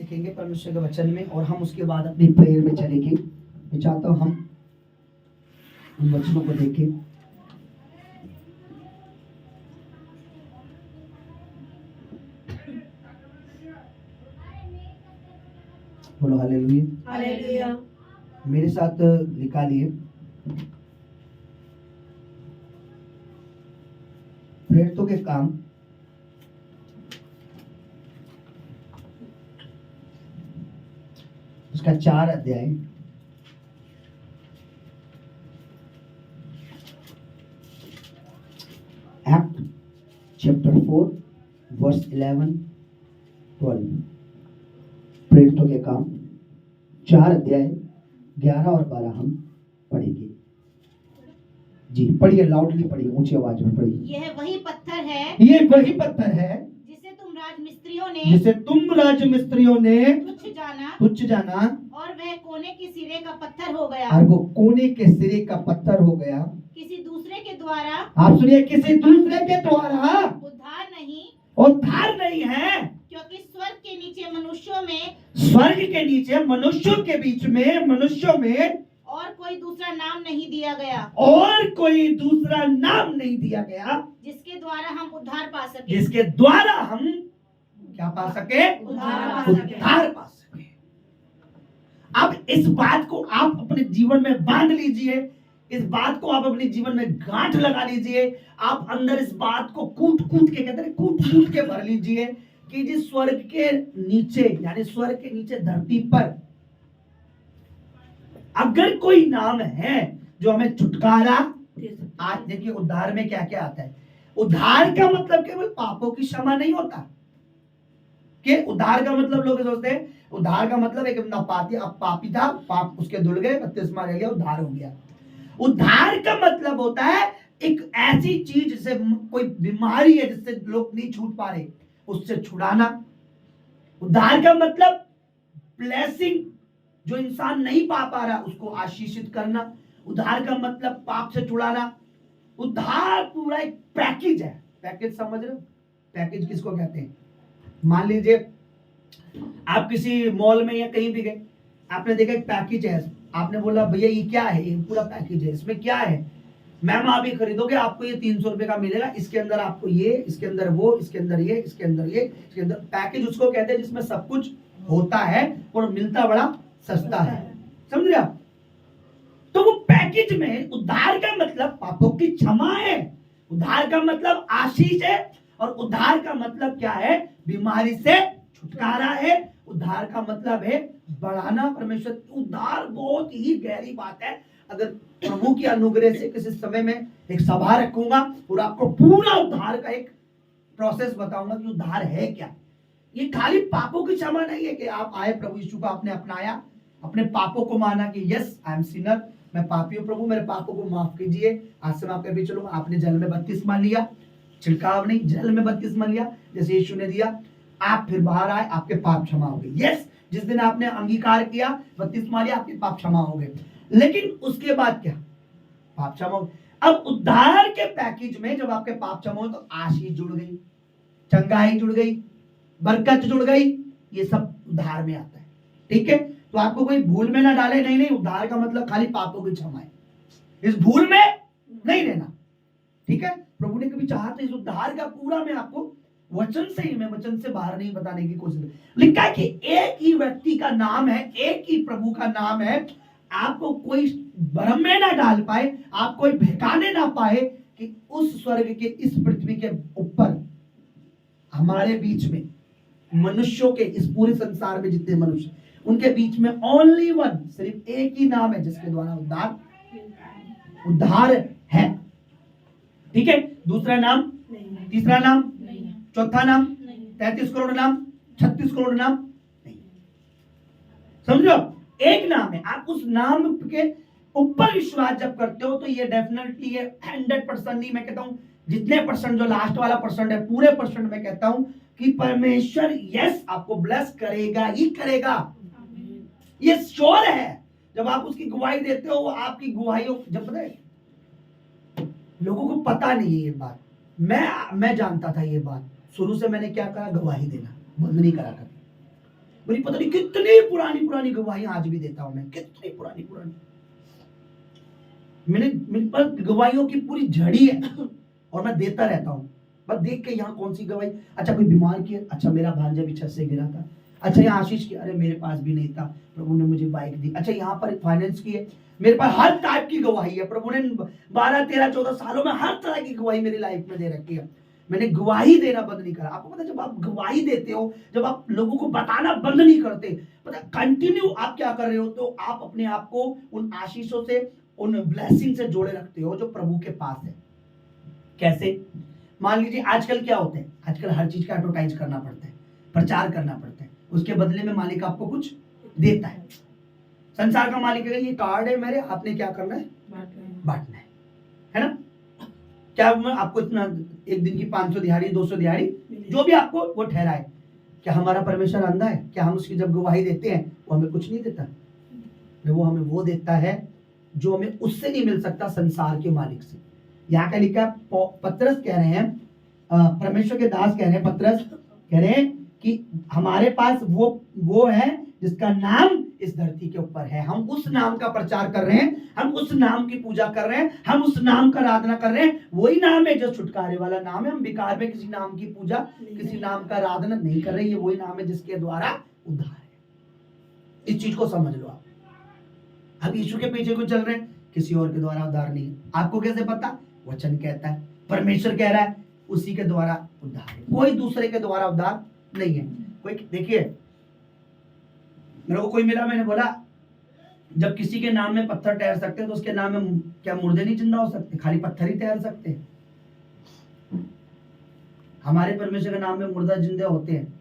देखेंगे परमेश्वर के वचन में और हम उसके बाद अपनी प्रेयर में चलेंगे। मैं चाहता हूँ हम उन वचनों को देखें। बोलो हालेलुया। हालेलुया। मेरे साथ निकालिए प्रेरितों के काम उसका 4 अध्याय एक्ट चैप्टर 4 वर्स 11 12। प्रेरितों के काम 4 अध्याय 11 और 12 हम पढ़ेंगे। जी पढ़िए, लाउडली पढ़िए, ऊंची आवाज में पढ़िए। यह वही पत्थर है, ये वही पत्थर है जिसे तुम राजमिस्त्रियों ने तुच्छ जाना और वह कोने के सिरे का पत्थर हो गया। और वो कोने के सिरे का पत्थर हो गया। किसी दूसरे के द्वारा, आप सुनिए, किसी दूसरे के द्वारा उद्धार नहीं, है, क्योंकि स्वर्ग के नीचे मनुष्यों के बीच में मनुष्यों में और कोई दूसरा नाम नहीं दिया गया, जिसके द्वारा हम उद्धार पा सके। उद्धार पा सके। अब इस बात को आप अपने जीवन में बांध लीजिए, इस बात को आप अपने जीवन में गांठ लगा लीजिए। आप अंदर इस बात को कूट कूट के भर लीजिए कि जिस स्वर्ग के नीचे, यानी स्वर्ग के नीचे धरती पर अगर कोई नाम है जो हमें छुटकारा, आज देखिए उद्धार में क्या क्या आता है। उद्धार का मतलब केवल पापों की क्षमा नहीं होता कि उद्धार का मतलब लोग सोचते हैं उद्धार का मतलब एक पापी था, पाप उसके धुल गए, बपतिस्मा ले लिया, उद्धार हो गया। उद्धार का मतलब होता है एक ऐसी चीज जिससे कोई बीमारी है जिससे लोग नहीं छूट पा रहे, उससे छुड़ाना। उद्धार का मतलब ब्लेसिंग, जो इंसान नहीं पा रहा उसको आशीषित करना। उद्धार का मतलब पाप से छुड़ाना। उद्धार पूरा एक पैकेज है। पैकेज समझ रहे हो? पैकेज किसको कहते हैं? मान लीजिए आप किसी मॉल में या कहीं भी गए, आपने देखा एक पैकेज है, आपने बोला भैया ये क्या है? ये पूरा पैकेज है, इसमें क्या है? मैम आप ये खरीदोगे आपको ये 300 रुपए का मिलेगा, इसके अंदर आपको ये, इसके अंदर वो, इसके अंदर ये, इसके अंदर ये, इसके अंदर। पैकेज उसको कहते हैं जिसमें सब कुछ होता है और मिलता बड़ा सस्ता है। समझ रहे आप? तो वो पैकेज में उद्धार का मतलब पापों की क्षमा है, उद्धार का मतलब आशीष है, और उद्धार का मतलब क्या है? बीमारी से छुटकारा है। उद्धार का मतलब है बढ़ाना। परमेश्वर, उद्धार बहुत ही गहरी बात है। अगर प्रभु की अनुग्रह से किसी समय में एक सभा रखूंगा और आपको पूरा उद्धार का एक प्रोसेस बताऊंगा कि उद्धार है क्या। ये खाली पापों की क्षमा नहीं है कि आप आए, प्रभु यीशु को आपने अपनाया, अपने पापों को माना कि यस आई एम सिनर, मैं पापी हूं, प्रभु मेरे पापों को माफ कीजिए, आज से मैं आपके पीछे चलूंगा। आपने जल में बपतिस्मा लिया, छिड़काव नहीं, जल में बपतिस्मा लिया जैसे यीशु ने दिया, आप फिर बाहर आए, आपके पाप क्षमा हो गए। यस, जिस दिन आपने अंगीकार किया, बपतिस्मा लिया, आपके पाप क्षमा हो गए। लेकिन उसके बाद क्या? पाप क्षमा हो गए। अब उद्धार के पैकेज में जब आपके पाप क्षमा हो तो आशीष जुड़ गई, चंगाई जुड़ गई, बरकत जुड़ गई। ये सब उद्धार में आता है। ठीक है? तो आपको कोई भूल में ना डाले, नहीं उद्धार का मतलब खाली पापों की क्षमा है, इस भूल में नहीं रहना। ठीक है? प्रभु ने कभी चाहा तो इस उद्धार का पूरा मैं आपको वचन से बाहर नहीं बताने की कोशिश। लिखा है कि एक ही व्यक्ति का नाम है, एक ही प्रभु का नाम है। आपको कोई भ्रम में ना डाल पाए, आप कोई बहकाने ना पाए कि उस स्वर्ग के, इस पृथ्वी के ऊपर हमारे बीच में मनुष्यों के, इस पूरे संसार में जितने मनुष्य, उनके बीच में ओनली वन, सिर्फ एक ही नाम है जिसके द्वारा उद्धार है। ठीक है? दूसरा नाम, तीसरा नाम, चौथा नाम, 33 करोड़ नाम, 36 करोड़ नाम नहीं। समझो? एक नाम है। आप उस नाम के ऊपर विश्वास जब करते हो तो ये डेफिनेटली, ये 100% नहीं, मैं कहता हूं जितने परसेंट, जो लास्ट वाला परसेंट है, पूरे परसेंट मैं कहता हूं कि परमेश्वर यस आपको ब्लेस करेगा ही करेगा। ये श्योर है। जब आप उसकी गवाही देते हो, वो आपकी गवाहियों, जब पता है लोगों को पता नहीं है ये बात, मैं जानता था ये बात शुरू से। मैंने क्या करा? गवाही देना बंद नहीं करा कभी। मेरी पता नहीं कितनी पुरानी पुरानी गवाही आज भी देता हूं मैं, कितनी पुरानी पुरानी। मेरे पास गवाहियों की पूरी झड़ी है और मैं देता रहता हूँ। बस देख के यहाँ कौन सी गवाही, अच्छा कोई बीमार किया, अच्छा मेरा भांजा भी छत से गिरा था, अच्छा यहाँ आशीष की, अरे मेरे पास भी नहीं था, प्रभु ने मुझे बाइक दी, अच्छा यहाँ पर फाइनेंस की है। मेरे पास हर टाइप की गवाही है। प्रभु ने 12, 13, 14 सालों में हर तरह की गवाही मेरी लाइफ में दे रखी है। मैंने गवाही देना बंद नहीं करा। आपको पता है जब आप गवाही देते हो, जब आप लोगों को बताना बंद नहीं करते, पता कंटिन्यू आप क्या कर रहे हो, तो आप अपने आप को उन आशीषों से, उन ब्लेसिंग से जोड़े रखते हो जो प्रभु के पास है। कैसे? मान लीजिए आजकल क्या होता है, आजकल हर चीज का एडवर्टाइज करना पड़ता है, प्रचार करना पड़ता है, उसके बदले में मालिक आपको कुछ देता है। संसार का मालिक है, ये कार्ड है मेरे, आपने क्या करना है, बांटना है ना। क्या आपको इतना एक दिन की 500 दिहाड़ी, 200 दिहाड़ी, जो भी आपको वो ठहराए। क्या हमारा परमेश्वर अंधा है? क्या हम उसकी जब गवाही देते हैं वो हमें कुछ नहीं देता? वो हमें वो देता है जो हमें उससे नहीं मिल सकता, संसार के मालिक से। यहाँ का लिखा पतरस कह रहे हैं, परमेश्वर के दास कह रहे हैं, पतरस कह रहे हैं कि हमारे पास वो है जिसका नाम इस धरती के ऊपर है। हम उस नाम का प्रचार कर रहे हैं, हम उस नाम की पूजा कर रहे हैं, हम उस नाम का आराधना कर रहे हैं। वही नाम है जो छुटकारे वाला नाम है। हम बेकार में किसी नाम की पूजा, किसी नाम का आराधना नहीं कर रहे। ये वही नाम है जिसके द्वारा उद्धार है। इस चीज को समझ लो आप। अब यीशु के पीछे को चल रहे हैं, किसी और के द्वारा उद्धार नहीं। आपको कैसे पता? वचन कहता है, परमेश्वर कह रहा है, उसी के द्वारा उद्धार है। कोई दूसरे के द्वारा उद्धार नहीं है। कोई देखिए, मेरे को कोई मिला, मैंने बोला जब किसी के नाम में पत्थर तैर सकते हैं तो उसके नाम में क्या मुर्दे नहीं जिंदा हो सकते? खाली पत्थर ही तैर सकते हैं। हमारे परमेश्वर के नाम में मुर्दा जिंदे होते हैं,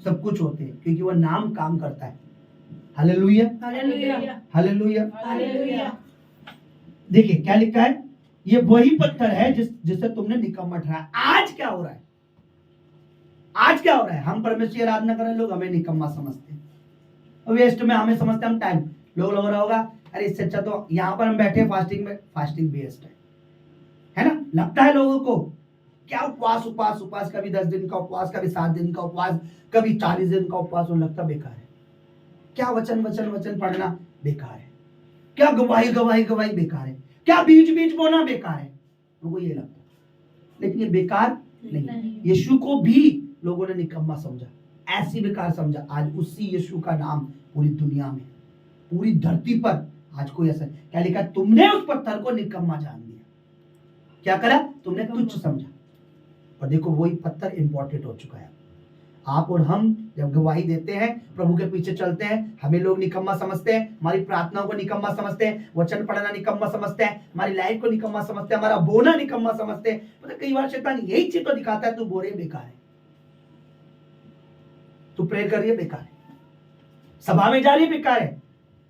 सब कुछ होते हैं, क्योंकि वह नाम काम करता है। Hallelujah, hallelujah, hallelujah, hallelujah. देखिए क्या लिखा है, ये वही पत्थर है जिसे तुमने निकम्मा ठहराया। आज क्या हो रहा है? आज क्या हो रहा है? हम परमेश्वर की आराधना कर रहे हैं, लोग हमें निकम्मा समझते हैं, वेस्ट में हमें समझते हैं हम टाइम। लोग लग रहा होगा अरे इससे अच्छा तो यहाँ पर हम बैठे फास्टिंग में, फास्टिंग बेस्ट है ना। लगता है लोगों को क्या उपवास उपवास उपवास, कभी 10 दिन का उपवास, कभी 7 दिन का उपवास, कभी 40 दिन का उपवास, और लगता बेकार है। क्या वचन वचन वचन पढ़ना बेकार है, क्या गवाही गवाही गवाही बेकार है, क्या बीच बीच बोना बेकार है, उनको ये लगता है। लेकिन ये बेकार नहीं, यीशु को भी लोगों ने निकम्मा समझा, ऐसी बेकार समझा। आज उसी यीशु का नाम पूरी दुनिया में, पूरी धरती पर आज कोई ऐसा, क्या लिखा, तुमने उस पत्थर को निकम्मा जान लिया। क्या करा? तुमने तुच्छ समझा। और देखो वही पत्थर इंपॉर्टेंट हो चुका है। आप और हम जब गवाही देते हैं, प्रभु के पीछे चलते हैं, हमें लोग निकम्मा समझते हैं, हमारी प्रार्थनाओं को निकम्मा समझते हैं, वचन पढ़ना निकम्मा समझते हैं, हमारी लाइफ को निकम्मा समझते हैं, हमारा बोना निकम्मा समझते हैं। मतलब कई बार शैतान यही चीज तो दिखाता है, तू बोल रही है बेकार है, तू प्रेयर कर रही है बेकार है, सभा में जा रही है बेकार है,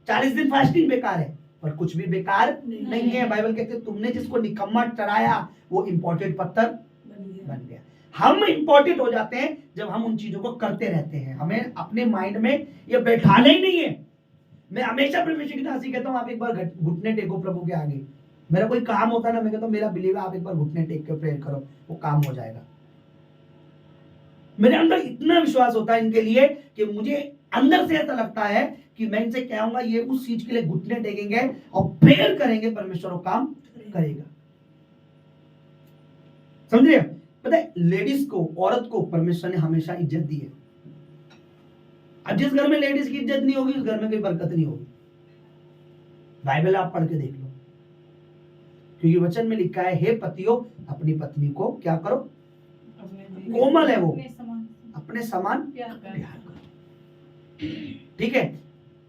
40 दिन फास्टिंग बेकार है, पर कुछ भी बेकार नहीं है। बाइबल कहते हैं तुमने जिसको निकम्मा ठहराया वो इंपॉर्टेंट पत्थर बन गया। हम इंपॉर्टेंट हो जाते हैं जब हम उन चीजों को करते रहते हैं। हमें अपने माइंड में ये बैठाना ही नहीं है। मैं हमेशा परमेश्वर की दासी कहता हूँ, आप एक बार घुटने टेको प्रभु के आगे। मेरा कोई काम होता है ना, मैं कहता हूँ मेरा बिलीव है, आप एक बार घुटने टेक के प्रेयर करो, वो काम हो जाएगा। मेरे अंदर इतना विश्वास होता है इनके लिए कि मुझे अंदर से ऐसा लगता है कि मैं इनसे कहूंगा ये उस चीज के लिए घुटने टेकेंगे और प्रेयर करेंगे, परमेश्वर वो काम करेगा। समझ रहे? पता है लेडीज को, औरत को परमेश्वर ने हमेशा इज्जत दी है। अब जिस घर में लेडीज की इज्जत नहीं होगी उस घर में कोई बरकत नहीं होगी। बाइबल आप पढ़ के देख लो, क्योंकि वचन में लिखा है, हे पतियों अपनी पत्नी को क्या करो, कोमल है वो, अपने समान प्यार करो। ठीक है,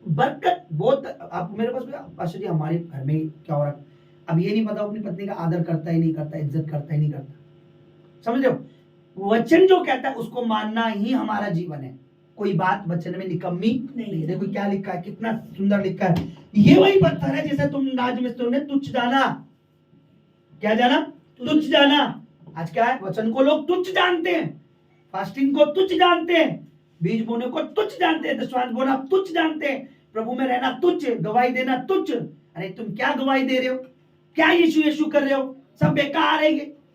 बरकत बहुत। आप मेरे पास पास्टर जी हमारे घर में क्या हो रहा है, अब ये नहीं पता अपनी पत्नी का आदर करता ही नहीं करता, इज्जत करता ही नहीं करता। समझ रहे हो? वचन जो कहता है उसको मानना ही हमारा जीवन है। कोई बात वचन में निकम्मी नहीं। देखो क्या लिखा है, कितना सुंदर लिखा है, ये वही पत्थर है जिसे तुम राजमिस्त्रियों ने तुच्छ जाना। क्या जाना? तुच्छ जाना। आज क्या है, वचन को लोग तुच्छ जानते हैं, फास्टिंग को तुच्छ जानते हैं, बीज बोने को तुच्छ जानते हैं, दशमांश बोना तुच्छ जानते हैं, प्रभु में रहना तुच्छ, गवाही देना तुच्छ। अरे तुम क्या गवाही दे रहे हो, क्या यीशु यीशु कर रहे हो, सब बेकार है,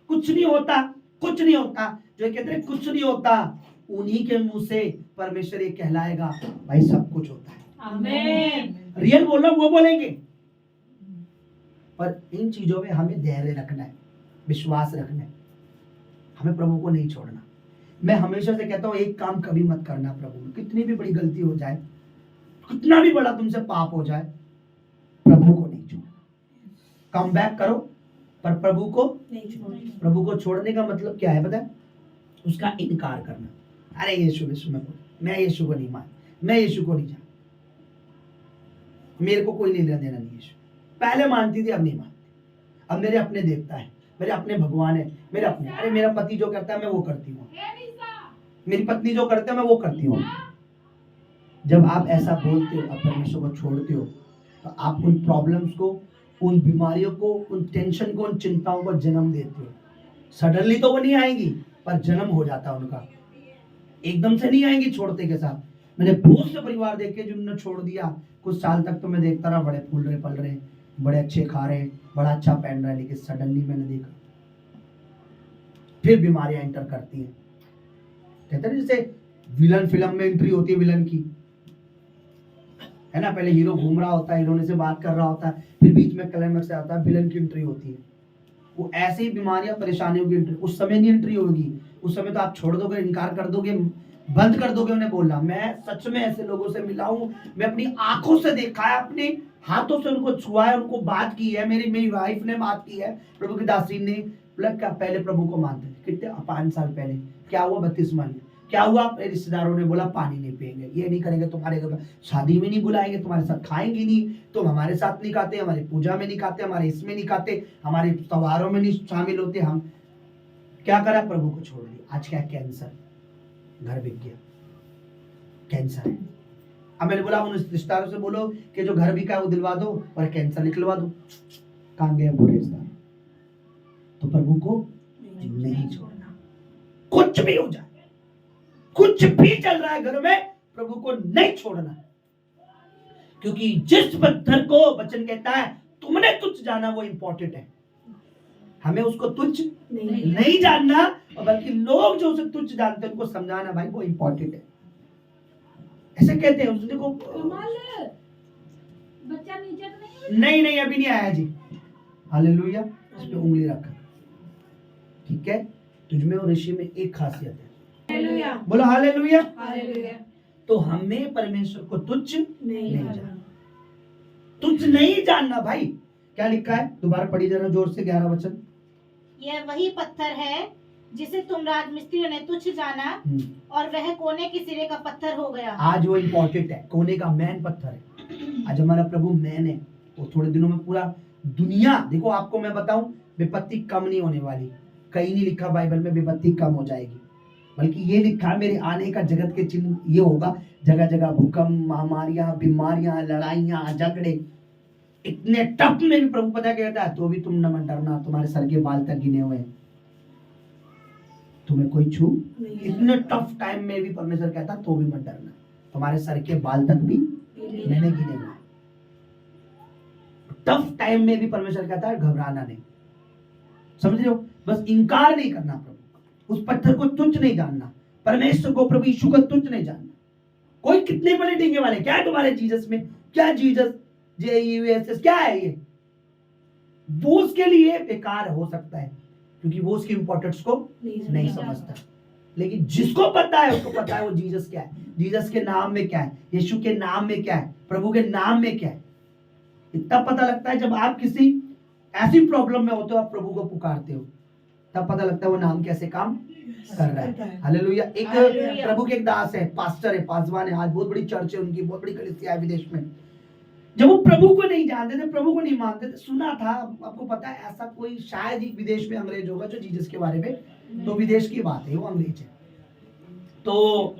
कुछ नहीं होता, कुछ नहीं होता। जो कहते हैं कुछ नहीं होता, उन्हीं के मुंह से परमेश्वर ये कहलाएगा, भाई सब कुछ होता है। आमीन। रियल बोल रहा हूं, वो बोलेंगे। पर इन चीजों में हमें धैर्य रखना है, विश्वास रखना है, हमें प्रभु को नहीं छोड़ना। मैं हमेशा से कहता हूं, एक काम कभी मत करना प्रभु में, कितनी भी बड़ी गलती हो जाए, कितना भी बड़ा तुमसे पाप हो जाए, प्रभु को नहीं छोड़ना। कम बैक करो, पर प्रभु को नहीं छोड़ना। प्रभु को छोड़ने का मतलब क्या है पता है? उसका इनकार करना। अरे यीशु यीशु मैं यीशु को नहीं मान, मैं यीशु को नहीं जानता, मेरे को कोई लेना देना नहीं यीशु। पहले मानती थी, अब नहीं मानती। अब मेरे अपने देवता है, मेरे अपने भगवान है, मेरे अपने। अरे मेरा पति जो करता है मैं वो करती हूँ, मेरी पत्नी जो करता है मैं वो करती हूँ। जब आप ऐसा बोलते हो, आप परमेश्वर को छोड़ते हो, तो आप उन प्रॉब्लम्स को, उन बीमारियों को, उन टेंशन को, उन चिंताओं को जन्म देते हो। सडनली तो वो नहीं आएंगी, पर जन्म हो जाता है उनका, एकदम से नहीं आएंगी छोड़ते के साथ। मैंने बहुत से परिवार देखे जिन्होंने छोड़ दिया, कुछ साल तक तो मैं देखता रहा, बड़े फूल रहे, पल रहे, बड़े अच्छे खा रहे, बड़ा अच्छा पहन रहे, लेकिन सडनली मैंने देखा फिर बीमारियां एंटर करती हैं। कहते हैं जैसे विलन फिल्म में एंट्री होती है विलन की, है ना, पहले हीरो घूम रहा होता है, हीरोइन से बात कर रहा होता है, फिर बीच में क्लाइमेक्स से आता है, विलन की एंट्री होती है। वो ऐसे ही बीमारियां, परेशानियों की एंट्री उस समय नहीं एंट्री होगी। उस समय तो आप छोड़ दोगे, इनकार कर दोगे, बंद कर दोगे उन्हें बोलना। मैं सच में ऐसे लोगों से मिला हूं, मैं अपनी आंखों से देखा है, अपने हाथों से उनको छुआ है, उनको बात की है, मेरी वाइफ ने बात की है, प्रभु की दासी ने। क्या पहले प्रभु को मानते थे, कितने 5 साल पहले क्या हुआ, 32 में क्या हुआ, रिश्तेदारों ने बोला पानी नहीं पिएंगे, ये नहीं करेंगे, तुम्हारे घर शादी में नहीं बुलाएंगे, तुम्हारे साथ खाएंगे नहीं, तुम हमारे साथ नहीं खाते, हमारी पूजा में नहीं खाते, हमारे इसमें नहीं खाते, हमारे त्योहारों में नहीं शामिल होते। हम क्या करा, प्रभु को छोड़ दिया। आज क्या, कैंसर, घर बिक गया, कैंसर है। अब मैंने बोला उन रिश्तेदारों से बोलो कि जो घर बिका है वो दिलवा दो और कैंसर निकलवा दो। कहां गए वो रिश्तेदार? तो प्रभु को नहीं छोड़ना, कुछ भी हो जाए, कुछ भी चल रहा है घर में, प्रभु को नहीं छोड़ना। क्योंकि जिस पत्थर को वचन कहता है तुमने तुच्छ जाना, वो इंपॉर्टेंट है। हमें उसको तुच्छ नहीं जानना, और बल्कि लोग जो उसे तुच्छ जानते हैं उनको समझाना, भाई वो इंपॉर्टेंट है। ऐसे कहते हैं, देखो बच्चा नीचे तो नहीं अभी नहीं आया जी, हालेलुया। इस पे उंगली रखा, ठीक है। तुझमें और ऋषि में एक खासियत है, हालेलुया, बोलो हालेलुया। तो हमें परमेश्वर को तुच्छ नहीं जानना, तुच्छ नहीं जानना। भाई क्या लिखा है, दोबारा पढ़ी जरा जोर से, 11 वचन। यह वही पत्थर है जिसे तुम राजमिस्त्रियों ने तुच्छ जाना, और वह कोने के सिरे का पत्थर हो गया। आज वो इम्पोर्टेंट है, कोने का मैन पत्थर है। आज हमारा प्रभु मैन है, वो थोड़े दिनों में पूरा दुनिया, देखो आपको मैं बताऊं, विपत्ति कम नहीं होने वाली। कहीं नहीं लिखा बाइबल में विपत्ति कम हो जाएगी, बल्कि ये लिखा मेरे आने का जगत के चिन्ह ये होगा, जगह जगह भूकंप, महामारियां, बीमारियां, लड़ाइयां, झगड़े। इतने टफ में भी प्रभु पता क्या कहता है, तो भी तुम न मत डरना, तुम्हारे सर के बाल तक गिने हुए हैं, तुम्हें कोई छू। इतने टफ टाइम में भी परमेश्वर कहता तो भी मत डरना, तुम्हारे सर के बाल तक भी मैंने गिने हुए। टफ टाइम में भी परमेश्वर कहता है घबराना नहीं, समझ रहे हो। बस इनकार नहीं करना प्रभु, उस पत्थर को तुच्छ नहीं जानना, परमेश्वर को, प्रभु यीशु को तुच्छ नहीं जानना। कोई कितने बड़े डींगे वाले, क्या है तुम्हारे जीसस में, क्या जीसस JESS क्या है ये, वो उसके लिए बेकार हो सकता है, क्योंकि वो उसकी इंपॉर्टेंस को नहीं समझता। लेकिन जिसको पता है उसको पता है वो जीसस क्या है, जीसस के नाम में क्या है, यीशु के नाम में क्या है, प्रभु के नाम में क्या है। इतना पता लगता है जब आप किसी ऐसी प्रॉब्लम में होते हो, आप प्रभु को पुकारते हो, तब पता लगता है वो नाम कैसे काम कर रहा है। हालेलुया। एक प्रभु के एक दास है, पास्टर है, पासवान है, आज बहुत बड़ी चर्च है उनकी, बहुत बड़ी कलीसिया है विदेश में। जब वो प्रभु को नहीं जानते थे, प्रभु को नहीं मानते थे, सुना था, आपको पता है ऐसा कोई शायद ही विदेश में अंग्रेज होगा जो जीसस के बारे में, तो विदेश की बात है, वो अंग्रेज है, तो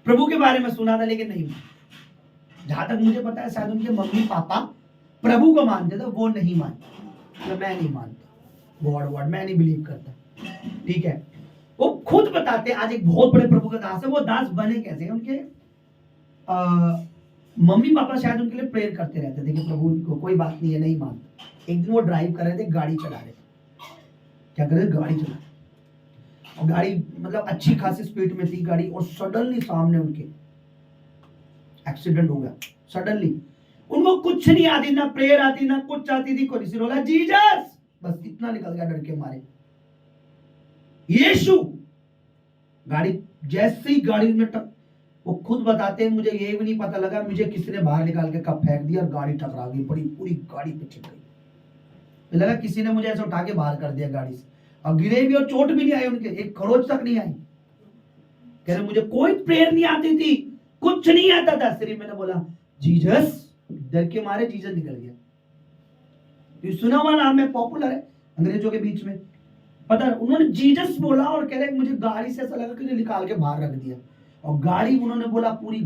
प्रभु के बारे में सुना था लेकिन नहीं माना। जहां तक मुझे पता है शायद उनके मम्मी पापा प्रभु को मानते थे, वो नहीं मानते, तो मैं नहीं मानता, गॉड मैं नहीं बिलीव करता, ठीक है। वो खुद बताते, आज एक बहुत बड़े प्रभु का दास है, वो दास बने कैसे, उनके मम्मी पापा शायद उनके लिए प्रेयर करते रहते थे कि प्रभु को कोई बात नहीं है, नहीं मानता। एक दिन वो ड्राइव कर रहे थे, गाड़ी चला रहे थे, क्या कर रहे थे, गाड़ी चला, और गाड़ी मतलब अच्छी खासी स्पीड में थी गाड़ी, और सडनली सामने उनके एक्सीडेंट हो गया सडनली। उनको कुछ नहीं आती, ना प्रेयर आती, ना कुछ आती थी, कोई बोला जीसस, बस इतना निकल गया डर के मारे, यीशु। गाड़ी जैसे ही गाड़ी में वो खुद बताते हैं मुझे ये भी नहीं पता लगा, मुझे किसी ने बाहर निकाल के कब फेंक दिया और गाड़ी टकरा गई, बड़ी पूरी गाड़ी पे छिप गई। लगा किसी ने मुझे ऐसे उठा के बाहर कर दिया गाड़ी से, और गिरे भी और चोट भी नहीं आई उनके, एक खरोच तक नहीं आई। कह रहे मुझे कोई प्रेयर नहीं आती थी, कुछ नहीं आता था, सिर्फ मैंने बोला जीसस, डर के मारे जीसस निकल गया। ये सुना हुआ नाम है, पॉपुलर है अंग्रेजों के बीच में, पता है। उन्होंने जीसस बोला और कह रहे मुझे गाड़ी से ऐसा लगा कि निकाल के बाहर रख दिया, और गाड़ी उन्होंने बोला पूरी